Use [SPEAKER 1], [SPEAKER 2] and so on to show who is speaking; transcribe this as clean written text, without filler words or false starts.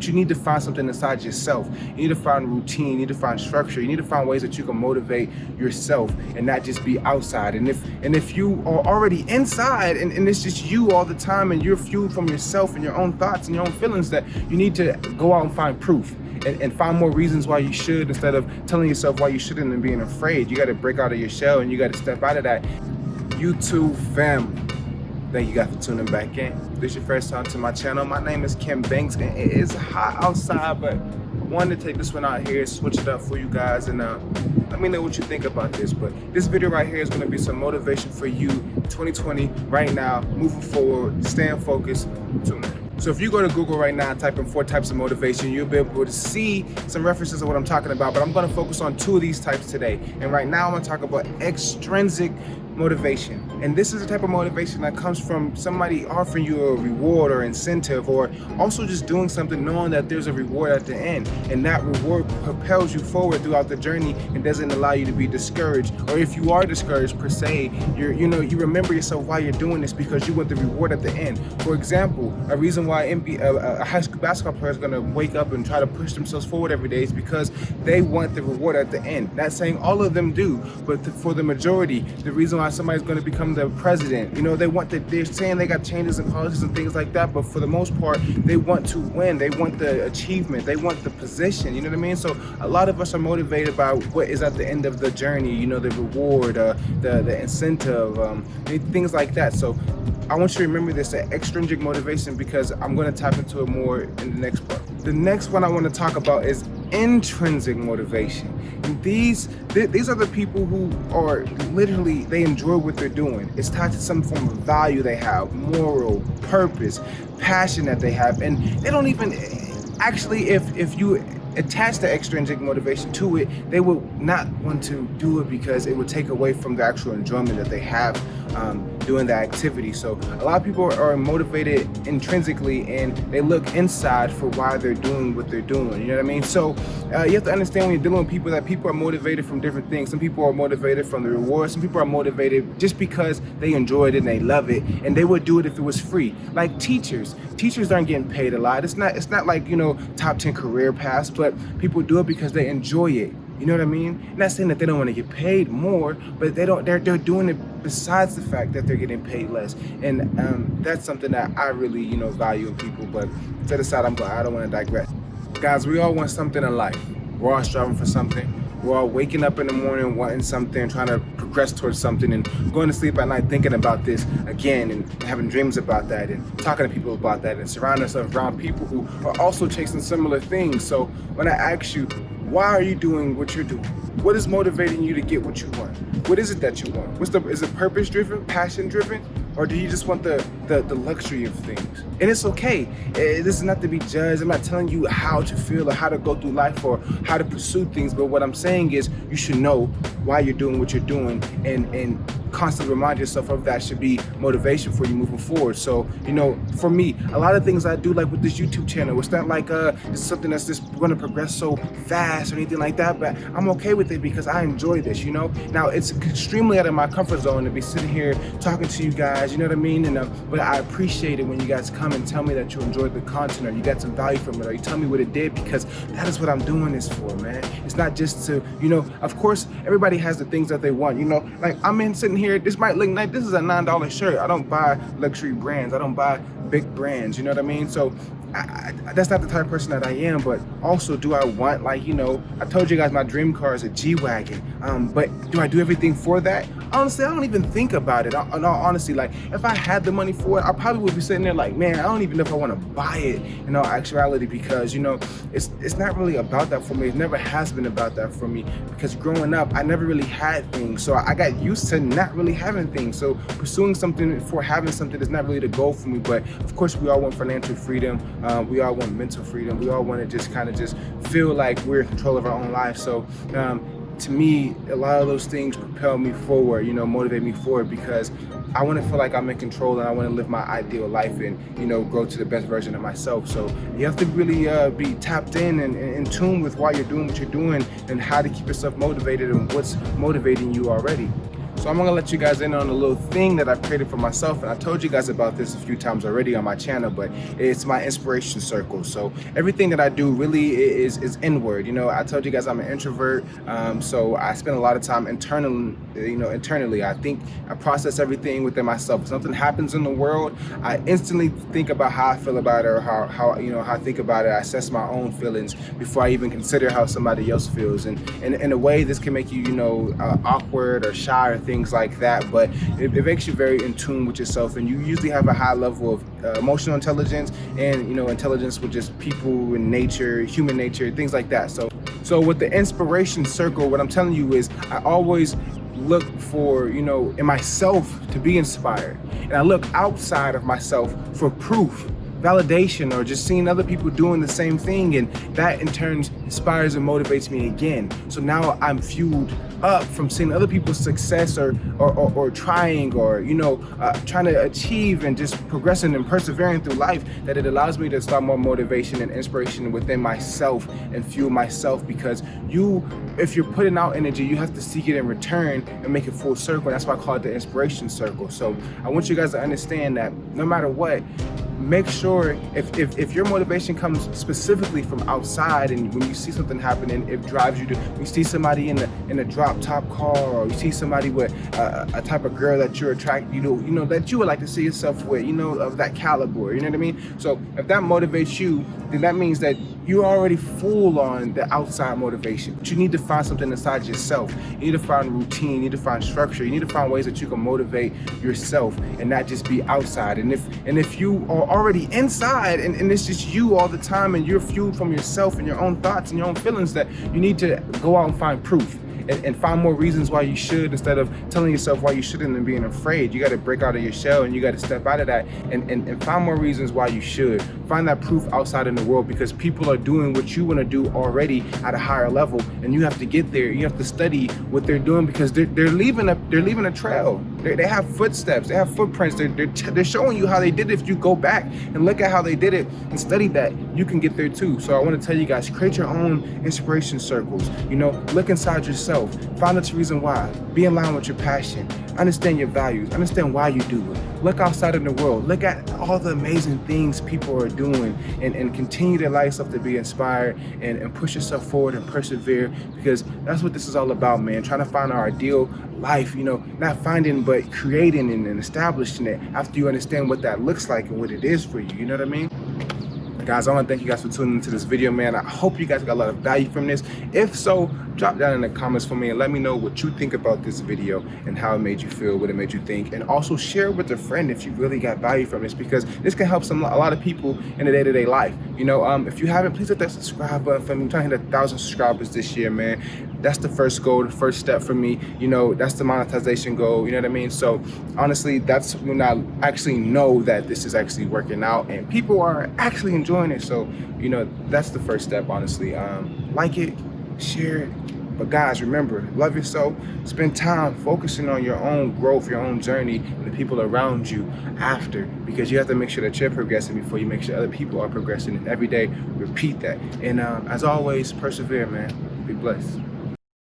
[SPEAKER 1] you need to find something inside yourself. You need to find routine, you need to find structure, you need to find ways that you can motivate yourself and not just be outside. And if you are already inside and it's just you all the time and you're fueled from yourself and your own thoughts and your own feelings, that you need to go out and find proof. And find more reasons why you should, instead of telling yourself why you shouldn't and being afraid. You got to break out of your shell and you got to step out of that. YouTube family, thank you guys for tuning back in. If this is your first time to my channel, my name is Kim Banks, and it is hot outside, but I wanted to take this one out here, switch it up for you guys, and let me know what you think about this. But this video right here is going to be some motivation for you 2020 right now, moving forward, staying focused. Tune in. So if you go to Google right now and type in 4 types of motivation, you'll be able to see some references of what I'm talking about, but I'm going to focus on 2 of these types today. And right now I'm going to talk about extrinsic motivation. And this is a type of motivation that comes from somebody offering you a reward or incentive, or also just doing something knowing that there's a reward at the end, and that reward propels you forward throughout the journey and doesn't allow you to be discouraged. Or if you are discouraged per se, you remember yourself why you're doing this because you want the reward at the end. For example, a reason why a high school basketball player is going to wake up and try to push themselves forward every day is because they want the reward at the end. Not saying all of them do, but for the majority, the reason why somebody's going to become the president, they're saying they got changes in policies and things like that, but for the most part, they want to win. They want the achievement. They want the position. You know what I mean? So a lot of us are motivated by what is at the end of the journey. The reward, the incentive, things like that. So I want you to remember this, extrinsic motivation, because I'm going to tap into it more in the next part. The next one I want to talk about is intrinsic motivation. And these are the people who are literally, they enjoy what they're doing. It's tied to some form of value they have, moral, purpose, passion that they have. And they don't even, actually, if you attach the extrinsic motivation to it, they would not want to do it because it would take away from the actual enjoyment that they have doing the activity. So a lot of people are motivated intrinsically and they look inside for why they're doing what they're doing. You know what I mean? So you have to understand when you're dealing with people that people are motivated from different things. Some people are motivated from the reward. Some people are motivated just because they enjoy it and they love it, and they would do it if it was free. Like teachers aren't getting paid a lot. It's not like, top 10 career paths, but people do it because they enjoy it. You know what I mean? I'm not saying that they don't want to get paid more, but they're doing it besides the fact that they're getting paid less. And that's something that I really, value in people. But to the side, I don't want to digress. Guys, we all want something in life. We're all striving for something. We're all waking up in the morning wanting something, trying to progress towards something, and going to sleep at night thinking about this again, and having dreams about that, and talking to people about that, and surrounding ourselves around people who are also chasing similar things. So when I ask you, why are you doing what you're doing? What is motivating you to get what you want? What is it that you want? Is it purpose driven, passion driven? Or do you just want the luxury of things? And it's okay. This is not to be judged. I'm not telling you how to feel or how to go through life or how to pursue things. But what I'm saying is you should know why you're doing what you're doing, and constantly remind yourself of that should be motivation for you moving forward. So, for me, a lot of things I do, like with this YouTube channel, it's not like it's something that's just going to progress so fast or anything like that, but I'm okay with it because I enjoy this, Now, it's extremely out of my comfort zone to be sitting here talking to you guys, you know what I mean? And but I appreciate it when you guys come and tell me that you enjoyed the content, or you got some value from it, or you tell me what it did, because that is what I'm doing this for, man. It's not just to, of course, everybody has the things that they want, like I'm sitting here, this might look nice, this is a $9 shirt. I don't buy luxury brands. I don't buy big brands, you know what I mean? So that's not the type of person that I am. But also, do I want, I told you guys my dream car is a G-Wagon, but do I do everything for that? Honestly, I don't even think about it. In all honesty, if I had the money for it, I probably would be sitting there like, man, I don't even know if I want to buy it in all actuality, because it's not really about that for me. It never has been about that for me, because growing up I never really had things, so I got used to not really having things. So pursuing something for having something is not really the goal for me. But of course, we all want financial freedom. We all want mental freedom. We all want to just kind of just feel like we're in control of our own life. So to me, a lot of those things propel me forward, motivate me forward, because I want to feel like I'm in control, and I want to live my ideal life and, grow to the best version of myself. So you have to really be tapped in and in tune with why you're doing what you're doing, and how to keep yourself motivated and what's motivating you already. So I'm gonna let you guys in on a little thing that I've created for myself, and I told you guys about this a few times already on my channel, but it's my inspiration circle. So everything that I do really is inward. I told you guys I'm an introvert, so I spend a lot of time internally. I think I process everything within myself. If something happens in the world, I instantly think about how I feel about it, or how I think about it. I assess my own feelings before I even consider how somebody else feels. And in a way, this can make you, awkward or shy or things like that, but it makes you very in tune with yourself, and you usually have a high level of emotional intelligence and intelligence with just people and nature, human nature, things like that. So with the inspiration circle, what I'm telling you is I always look for in myself to be inspired, and I look outside of myself for proof, validation, or just seeing other people doing the same thing, and that in turn inspires and motivates me again. So now I'm fueled up from seeing other people's success or trying, or trying to achieve and just progressing and persevering through life, that it allows me to start more motivation and inspiration within myself and fuel myself. Because if you're putting out energy, you have to seek it in return and make it full circle. That's why I call it the inspiration circle. So I want you guys to understand that no matter what, make sure if your motivation comes specifically from outside, and when you see something happening, it drives you to, you see somebody in a drop top car, or you see somebody with a type of girl that you're attracted, that you would like to see yourself with, of that caliber, you know what I mean? So if that motivates you, then that means that you're already full on the outside motivation. But you need to find something inside yourself. You need to find routine, you need to find structure, you need to find ways that you can motivate yourself and not just be outside. And if you are already inside and it's just you all the time, and you're fueled from yourself and your own thoughts and your own feelings, that you need to go out and find proof. And find more reasons why you should, instead of telling yourself why you shouldn't and being afraid. You got to break out of your shell, and you got to step out of that and find more reasons why you should. Find that proof outside in the world, because people are doing what you want to do already at a higher level, and you have to get there. You have to study what they're doing, because they're leaving a trail. They have footsteps, they have footprints. They're showing you how they did it. If you go back and look at how they did it and study that, you can get there too. So I want to tell you guys, create your own inspiration circles. Look inside yourself. Find the reason why. Be in line with your passion. Understand your values. Understand why you do it. Look outside in the world. Look at all the amazing things people are doing, and continue to allow yourself to be inspired and push yourself forward and persevere, because that's what this is all about, man. Trying to find our ideal life, not finding, but creating and establishing it after you understand what that looks like and what it is for you. You know what I mean? Guys, I want to thank you guys for tuning into this video, man. I hope you guys got a lot of value from this. If so, drop down in the comments for me and let me know what you think about this video and how it made you feel, what it made you think. And also share with a friend if you really got value from this, because this can help a lot of people in the day-to-day life. If you haven't, please hit that subscribe button for me. I'm trying to hit 1,000 subscribers this year, man. That's the first goal, the first step for me. That's the monetization goal, you know what I mean? So honestly, that's when I actually know that this is actually working out and people are actually enjoying it. So, that's the first step, honestly. Like it, share it. But guys, remember, love yourself, spend time focusing on your own growth, your own journey, and the people around you after, because you have to make sure that you're progressing before you make sure other people are progressing. And every day, repeat that. And as always, persevere, man. Be blessed.